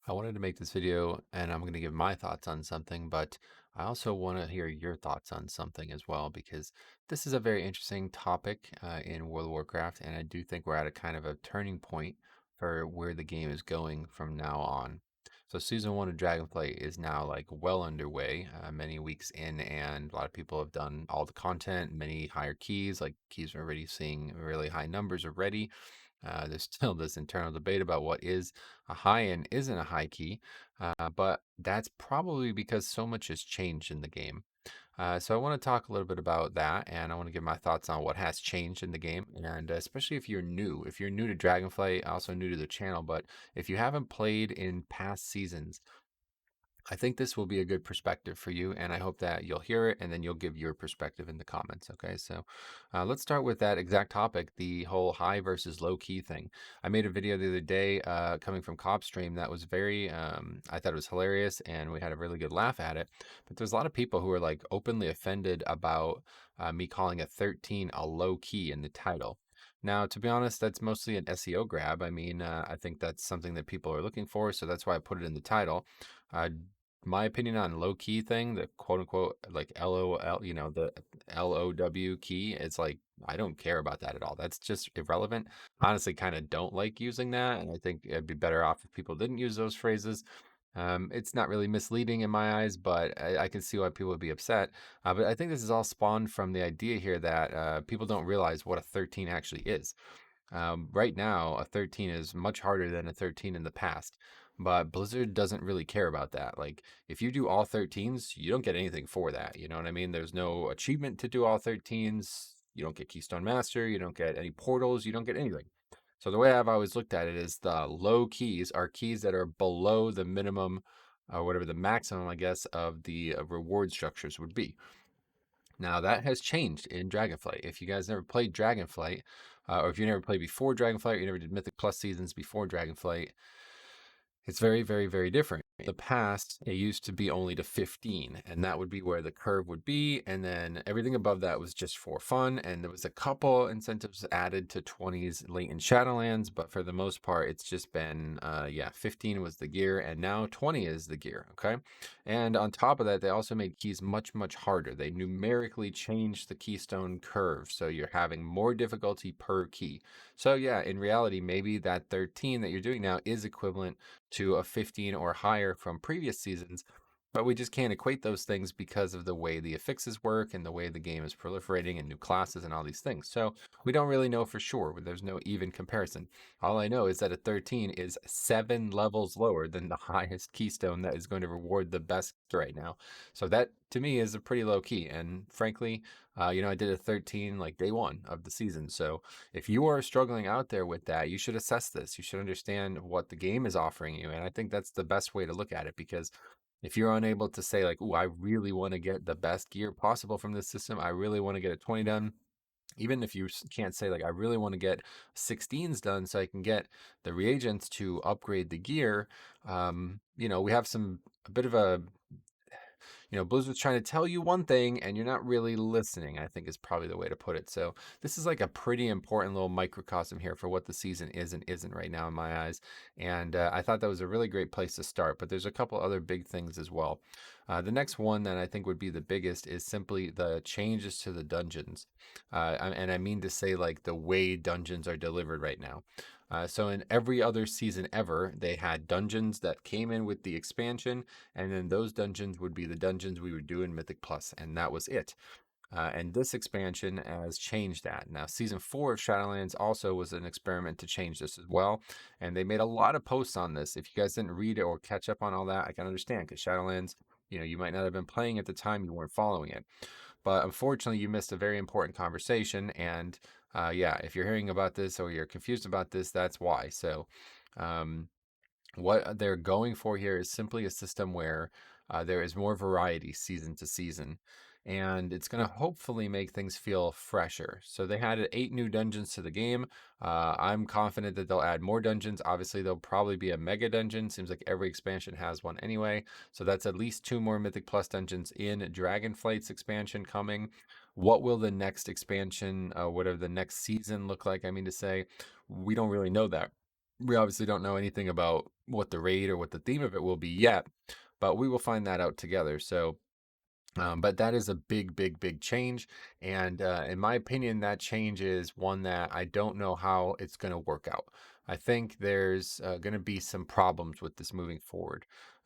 I wanted to make this video and I'm going to give my thoughts on something, but I also want to hear your thoughts on something as well because this is a very interesting topic in World of Warcraft, and I do think we're at a kind of a turning point for where the game is going from now on. So, season one of Dragonflight is now like well underway, many weeks in, and a lot of people have done all the content, many higher keys, like keys are already seeing really high numbers already. There's still this internal debate about what is a high and isn't a high key, but that's probably because so much has changed in the game. So I want to talk a little bit about that, and I want to give my thoughts on what has changed in the game, and especially if you're new to Dragonflight, also new to the channel, but if you haven't played in past seasons, I think this will be a good perspective for you, and I hope that you'll hear it and then you'll give your perspective in the comments. Okay, so let's start with that exact topic, the whole high versus low key thing. I made a video the other day coming from Cop Stream that was I thought it was hilarious, and we had a really good laugh at it. But there's a lot of people who are like openly offended about me calling a 13 a low key in the title. Now, to be honest, that's mostly an SEO grab. I mean, I think that's something that people are looking for, so that's why I put it in the title. Uh, my opinion on low key thing, the quote unquote like LOL, the LOW key, it's like I don't care about that at all. That's just irrelevant. Honestly, kind of don't like using that, and I think it'd be better off if people didn't use those phrases. It's not really misleading in my eyes, but I can see why people would be upset. But I think this is all spawned from the idea here that people don't realize what a 13 actually is. Right now, a 13 is much harder than a 13 in the past, but Blizzard doesn't really care about that. Like, if you do all 13s, you don't get anything for that. You know what I mean? There's no achievement to do all 13s. You don't get Keystone Master. You don't get any portals. You don't get anything. So, the way I've always looked at it is the low keys are keys that are below the minimum, or whatever the maximum, I guess, of the reward structures would be. Now that has changed in Dragonflight. If you guys never played Dragonflight, or if you never played before Dragonflight, or you never did Mythic Plus seasons before Dragonflight, it's very, very, very different. In the past, it used to be only to 15, and that would be where the curve would be. And then everything above that was just for fun. And there was a couple incentives added to 20s late in Shadowlands, but for the most part, it's just been, 15 was the gear, and now 20 is the gear. Okay. And on top of that, they also made keys much, much harder. They numerically changed the keystone curve. So you're having more difficulty per key. So, yeah, in reality, maybe that 13 that you're doing now is equivalent to a 15 or higher from previous seasons, but we just can't equate those things because of the way the affixes work and the way the game is proliferating and new classes and all these things. So we don't really know for sure. There's no even comparison. All I know is that a 13 is 7 levels lower than the highest keystone that is going to reward the best right now. So that to me is a pretty low key. And frankly, I did a 13 like day one of the season. So if you are struggling out there with that, you should assess this. You should understand what the game is offering you. And I think that's the best way to look at it, because if you're unable to say like, "Oh, I really want to get the best gear possible from this system. I really want to get a 20 done." Even if you can't say like, "I really want to get 16s done so I can get the reagents to upgrade the gear." We have a bit of a Blizzard's trying to tell you one thing and you're not really listening, I think is probably the way to put it. So this is like a pretty important little microcosm here for what the season is and isn't right now in my eyes. And I thought that was a really great place to start, but there's a couple other big things as well. The next one that I think would be the biggest is simply the changes to the dungeons. And I mean to say like the way dungeons are delivered right now. So in every other season ever, they had dungeons that came in with the expansion, and then those dungeons would be the dungeons we would do in Mythic Plus, and that was it. And this expansion has changed that. Now, season 4 of Shadowlands also was an experiment to change this as well, and they made a lot of posts on this. If you guys didn't read it or catch up on all that, I can understand, because Shadowlands, you might not have been playing at the time, you weren't following it. But unfortunately, you missed a very important conversation. And if you're hearing about this or you're confused about this, that's why. So, um, what they're going for here is simply a system where there is more variety season to season, and it's going to hopefully make things feel fresher. So they added 8 new dungeons to the game. I'm confident that they'll add more dungeons. Obviously, there'll probably be a mega dungeon. Seems like every expansion has one anyway. So that's at least 2 more Mythic Plus dungeons in Dragonflight's expansion coming. What will the next expansion, whatever the next season look like? I mean to say, we don't really know that We obviously don't know anything about what the raid or what the theme of it will be yet, but we will find that out together. So but that is a big, big, big change. And in my opinion, that change is one that I don't know how it's going to work out. I think there's going to be some problems with this moving forward.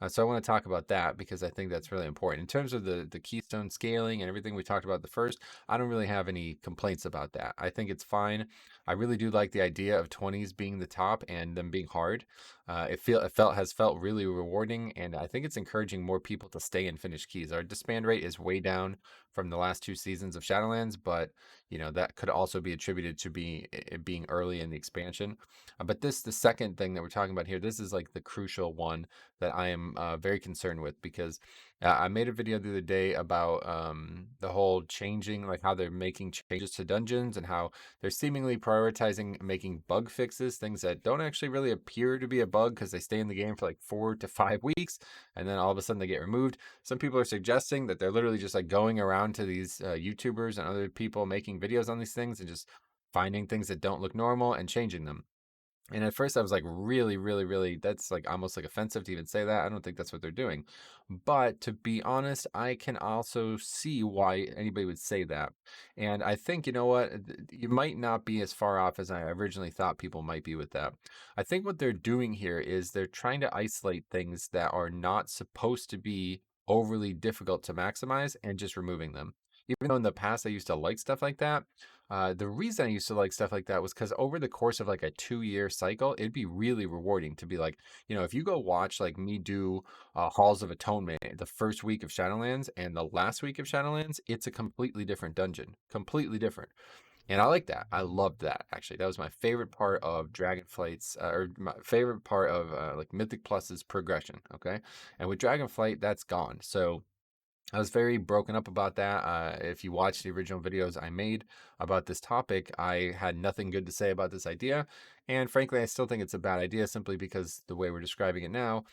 So I want to talk about that because I think that's really important. In terms of the keystone scaling and everything we talked about the first, I don't really have any complaints about that. I think it's fine. I really do like the idea of 20s being the top and them being hard. It has felt really rewarding, and I think it's encouraging more people to stay and finish keys. Our disband rate is way down from the last two seasons of Shadowlands, but that could also be attributed to it being early in the expansion. But the second thing that we're talking about here, this is like the crucial one that I am very concerned with because I made a video the other day about the whole changing, like how they're making changes to dungeons and how they're seemingly prioritizing making bug fixes, things that don't actually really appear to be a bug because they stay in the game for like 4 to 5 weeks and then all of a sudden they get removed. Some people are suggesting that they're literally just like going around to these YouTubers and other people making videos on these things and just finding things that don't look normal and changing them. And at first I was like, really, really, really, that's like almost like offensive to even say that. I don't think that's what they're doing. But to be honest, I can also see why anybody would say that. And I think, you know what, you might not be as far off as I originally thought people might be with that. I think what they're doing here is they're trying to isolate things that are not supposed to be overly difficult to maximize and just removing them. Even though in the past I used to like stuff like that, the reason I used to like stuff like that was because over the course of like a 2 year cycle, it'd be really rewarding to be like, if you go watch like me do Halls of Atonement the first week of Shadowlands and the last week of Shadowlands, it's a completely different dungeon, completely different. And I like that. I loved that actually. That was my favorite part of Dragonflight's, or my favorite part of like Mythic Plus's progression. Okay, and with Dragonflight, that's gone. So I was very broken up about that. If you watch the original videos I made about this topic, I had nothing good to say about this idea. And frankly, I still think it's a bad idea simply because the way we're describing it now,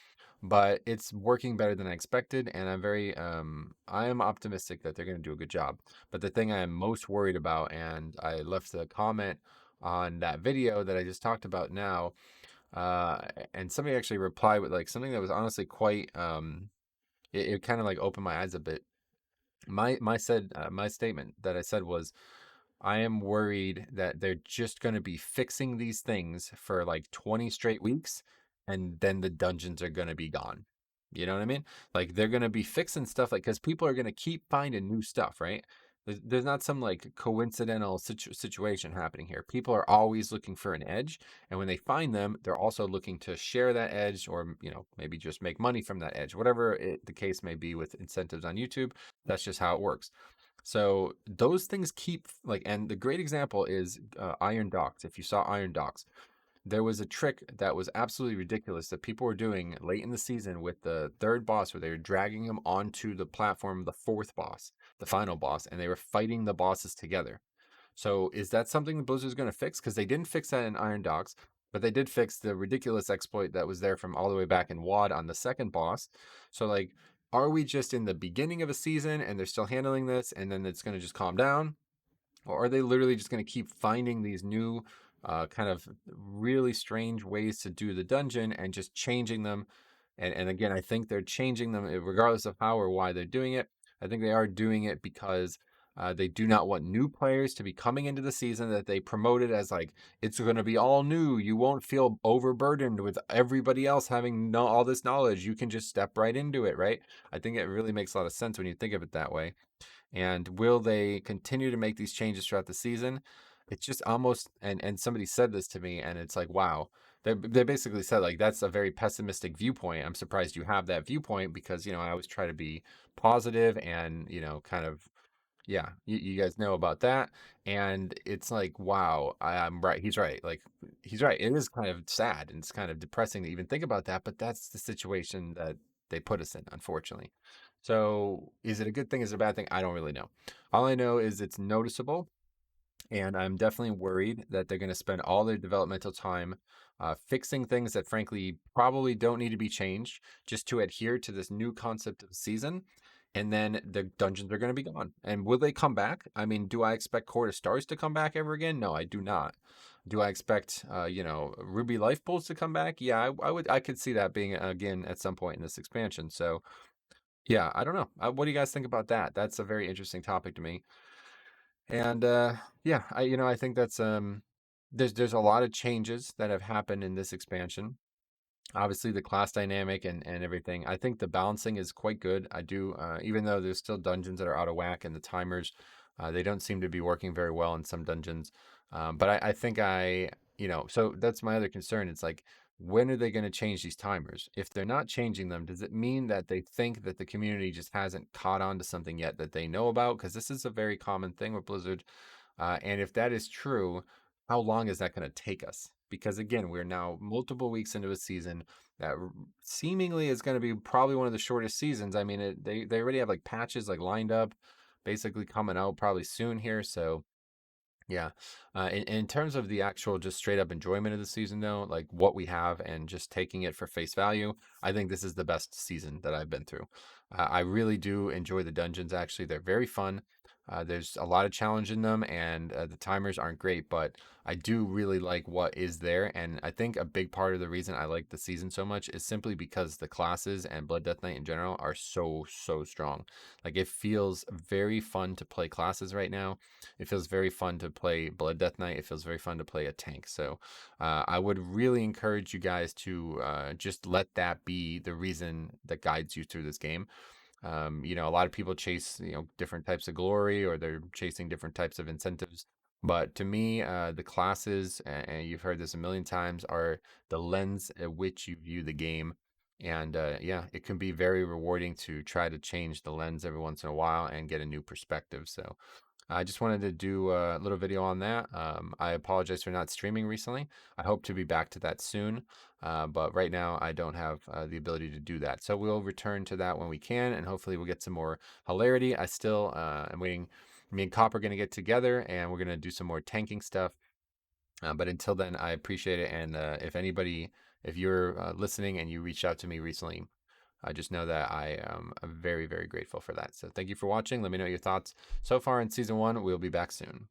but it's working better than I expected. And I am optimistic that they're going to do a good job. But the thing I am most worried about, and I left a comment on that video that I just talked about now, uh, and somebody actually replied with like something that was honestly quite, it kind of like opened my eyes a bit. My statement that I said was, I am worried that they're just going to be fixing these things for like 20 straight weeks and then the dungeons are going to be gone. You know what I mean? Like they're going to be fixing stuff like cuz people are going to keep finding new stuff, right? There's not some like coincidental situation happening here. People are always looking for an edge, and when they find them, they're also looking to share that edge or, maybe just make money from that edge. Whatever the case may be with incentives on YouTube, that's just how it works. So those things keep like, and the great example is Iron Docks. If you saw Iron Docks, there was a trick that was absolutely ridiculous that people were doing late in the season with the third boss, where they were dragging him onto the platform, of the fourth boss, the final boss, and they were fighting the bosses together. So is that something that Blizzard's going to fix? Because they didn't fix that in Iron Docks, but they did fix the ridiculous exploit that was there from all the way back in WoD on the second boss. So like, are we just in the beginning of a season and they're still handling this, and then it's going to just calm down? Or are they literally just going to keep finding these new kind of really strange ways to do the dungeon and just changing them? And again, I think they're changing them regardless of how or why they're doing it. I think they are doing it because they do not want new players to be coming into the season that they promoted as like, it's going to be all new. You won't feel overburdened with everybody else having all this knowledge. You can just step right into it, right? I think it really makes a lot of sense when you think of it that way. And will they continue to make these changes throughout the season? It's just almost, and somebody said this to me, and it's like, wow. They basically said like, that's a very pessimistic viewpoint. I'm surprised you have that viewpoint because I always try to be positive and kind of, yeah, you guys know about that. And it's like, wow, I'm right. He's right. Like, he's right. It is kind of sad and it's kind of depressing to even think about that, but that's the situation that they put us in, unfortunately. So is it a good thing? Is it a bad thing? I don't really know. All I know is it's noticeable, and I'm definitely worried that they're going to spend all their developmental time fixing things that frankly probably don't need to be changed just to adhere to this new concept of the season. And then the dungeons are going to be gone. And will they come back? I mean, do I expect Court of Stars to come back ever again? No, I do not. Do I expect, Ruby Life Pools to come back? Yeah, I could see that being again at some point in this expansion. So yeah, I don't know. What do you guys think about that? That's a very interesting topic to me. And yeah, I think that's there's a lot of changes that have happened in this expansion. Obviously the class dynamic and everything. I think the balancing is quite good. I do, even though there's still dungeons that are out of whack and the timers, they don't seem to be working very well in some dungeons. But I think so that's my other concern. It's like, when are they going to change these timers? If they're not changing them, does it mean that they think that the community just hasn't caught on to something yet that they know about? Because this is a very common thing with Blizzard. And if that is true, how long is that going to take us? Because again, we're now multiple weeks into a season that seemingly is going to be probably one of the shortest seasons. I mean, they already have like patches like lined up, basically coming out probably soon here. So yeah. In terms of the actual just straight up enjoyment of the season, though, like what we have and just taking it for face value, I think this is the best season that I've been through. I really do enjoy the dungeons, actually. They're very fun. There's a lot of challenge in them, and the timers aren't great, but I do really like what is there. And I think a big part of the reason I like the season so much is simply because the classes and Blood Death Knight in general are so, so strong. Like, it feels very fun to play classes right now. It feels very fun to play Blood Death Knight. It feels very fun to play a tank. So I would really encourage you guys to just let that be the reason that guides you through this game. A lot of people chase, different types of glory, or they're chasing different types of incentives. But to me, the classes, and you've heard this a million times, are the lens at which you view the game. And yeah, it can be very rewarding to try to change the lens every once in a while and get a new perspective. So I just wanted to do a little video on that. I apologize for not streaming recently. I hope to be back to that soon, but right now I don't have the ability to do that. So we'll return to that when we can, and hopefully we'll get some more hilarity. I still am waiting. Me and Cop are going to get together, and we're going to do some more tanking stuff. But until then, I appreciate it. And if you're listening and you reached out to me recently, I just know that I am very, very grateful for that. So thank you for watching. Let me know your thoughts so far in season one. We'll be back soon.